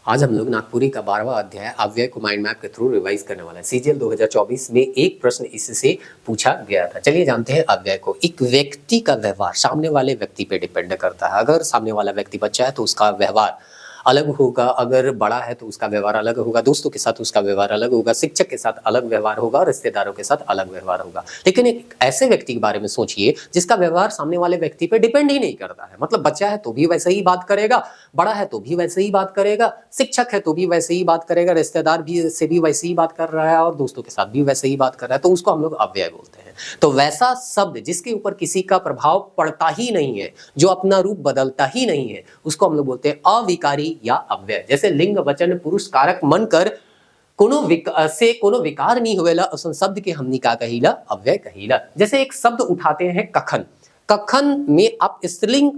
आज हम लोग नागपुरी का 12वां अध्याय अव्यय को माइंड मैप के थ्रू रिवाइज करने वाला है। सीजीएल 2024 में एक प्रश्न इससे पूछा गया था। चलिए जानते हैं अव्यय को। एक व्यक्ति का व्यवहार सामने वाले व्यक्ति पे डिपेंड करता है। अगर सामने वाला व्यक्ति बच्चा है तो उसका व्यवहार अलग होगा, अगर बड़ा है तो उसका व्यवहार अलग होगा, दोस्तों के साथ उसका व्यवहार अलग होगा, शिक्षक के साथ अलग व्यवहार होगा और रिश्तेदारों के साथ अलग व्यवहार होगा। लेकिन एक ऐसे व्यक्ति के बारे में सोचिए जिसका व्यवहार सामने वाले व्यक्ति पे डिपेंड ही नहीं करता है। मतलब बच्चा है तो भी वैसे ही बात करेगा, बड़ा है तो भी वैसे ही बात करेगा, शिक्षक है तो भी वैसे ही बात करेगा, रिश्तेदार भी से भी वैसे ही बात कर रहा है और दोस्तों के साथ भी वैसे ही बात कर रहा है, तो उसको हम लोग अव्यय बोलते हैं। तो वैसा शब्द जिसके ऊपर किसी का प्रभाव पड़ता ही नहीं है, जो अपना रूप बदलता ही नहीं है, उसको हम लोग बोलते हैं अविकारी या अव्यय। जैसे लिंग वचन पुरुष कारक मनकर कोनो विकार नहीं होवेला उसन शब्द के हमनी का कहिला अव्यय कहिला। जैसे एक शब्द उठाते हैं कखन, कखन में आप स्त्रीलिंग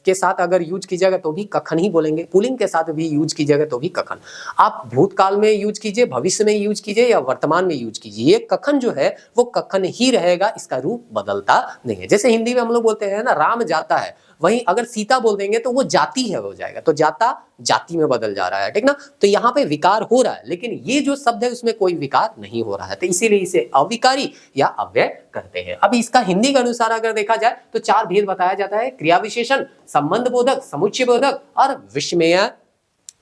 के साथ अगर यूज कीजिएगा तो भी कखन ही बोलेंगे, पुल्लिंग के साथ भी यूज कीजिएगा तो भी कखन। आप भूतकाल में यूज कीजिए, भविष्य में यूज कीजिए या वर्तमान में यूज कीजिए, ये कखन जो है वो कखन ही रहेगा, इसका रूप बदलता नहीं है। जैसे हिंदी में हम लोग बोलते हैं ना राम जाता है, वहीं अगर सीता बोल देंगे तो वो जाति है हो जाएगा, तो जाता जाति में बदल जा रहा है, ठीक ना। तो यहाँ पे विकार हो रहा है, लेकिन ये जो शब्द है उसमें कोई विकार नहीं हो रहा है, तो इसीलिए इसे अविकारी या अव्यय कहते हैं। अब इसका हिंदी के अनुसार अगर देखा जाए तो चार भेद बताया जाता है: क्रिया विशेषण, संबंध बोधक, समुच्चय बोधक और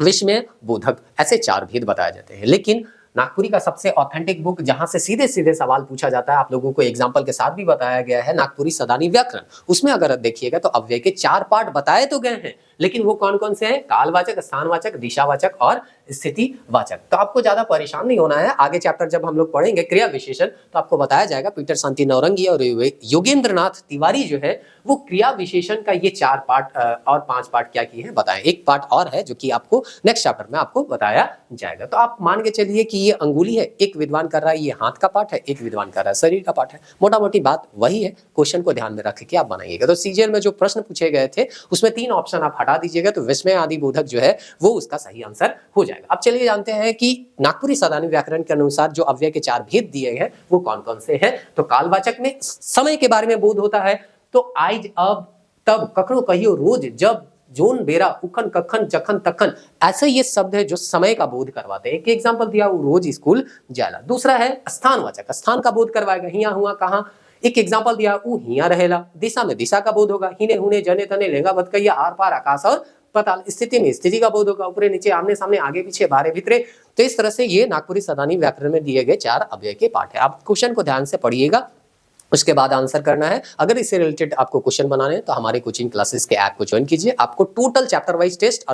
विस्मय बोधक। ऐसे चार भेद बताए जाते हैं। लेकिन नागपुरी का सबसे ऑथेंटिक बुक जहां से सीधे सीधे सवाल पूछा जाता है, आप लोगों को एग्जांपल के साथ भी बताया गया है, नागपुरी सदानी व्याकरण। उसमें अगर देखिएगा तो अव्यय के चार पार्ट बताए तो गए हैं, लेकिन वो कौन कौन से हैं? कालवाचक, स्थानवाचक, दिशावाचक और स्थितिवाचक। तो आपको ज्यादा परेशान नहीं होना है। आगे चैप्टर जब हम लोग पढ़ेंगे क्रिया विशेषण तो आपको बताया जाएगा। पीटर शांति नौरंगी और योगेंद्रनाथ तिवारी जो है वो क्रिया विशेषण का ये चार पार्ट और पांच पार्ट क्या किए हैं बताएं। एक पार्ट और है जो कि आपको नेक्स्ट चैप्टर में आपको बताया जाएगा। तो आप मान के चलिए कि ये अंगुली है, एक विद्वान कर रहा है, ये हाथ का पार्ट है, एक विद्वान कर रहा है शरीर का पार्ट है। मोटा मोटी बात वही है, क्वेश्चन को ध्यान में रख के आप बनाइएगा। तो सीजीएल में जो प्रश्न पूछे गए थे उसमें तीन ऑप्शन आप हटा दीजिएगा तो विस्मय आदि बोधक जो है वो उसका सही आंसर हो जाएगा। अब चलिए जानते हैं कि नागपुरी सदानी व्याकरण के अनुसार जो अव्यय के चार भेद दिए हैं वो कौन कौन से हैं। तो कालवाचक में समय के बारे में बोध होता है, तो आइज, अब, तब, कखनो, कहियो, रोज, जब, जोन, बेरा, उखन, कखन, जखन, तखन, ऐसे ये शब्द है जो समय का बोध करवाते हैं। एक एग्जांपल दिया, वो रोज स्कूल जाला। दूसरा है स्थानवाचक, स्थान का बोध करवाएगा, हिया हुआ कहाँ। एक एग्जांपल दिया, वो हिया रहेला। दिशा में दिशा का बोध होगा, हिने हुने जने तने लेंगा भटकैया आर पार आकाश और पताल। स्थिति में स्थिति का बोध होगा, ऊपरे नीचे आमने सामने आगे पीछे बाहरे भीतरे। तो इस तरह से ये नागपुरी सदानी व्याकरण में दिए गए चार अव्यय के पाठ है। आप क्वेश्चन को ध्यान से पढ़िएगा, उसके बाद आंसर करना है। अगर इससे रिलेटेड आपको क्वेश्चन बनाने हैं तो हमारे कोचिंग क्लासेस के ऐप को ज्वाइन कीजिए। आपको टोटल चैप्टर वाइज टेस्ट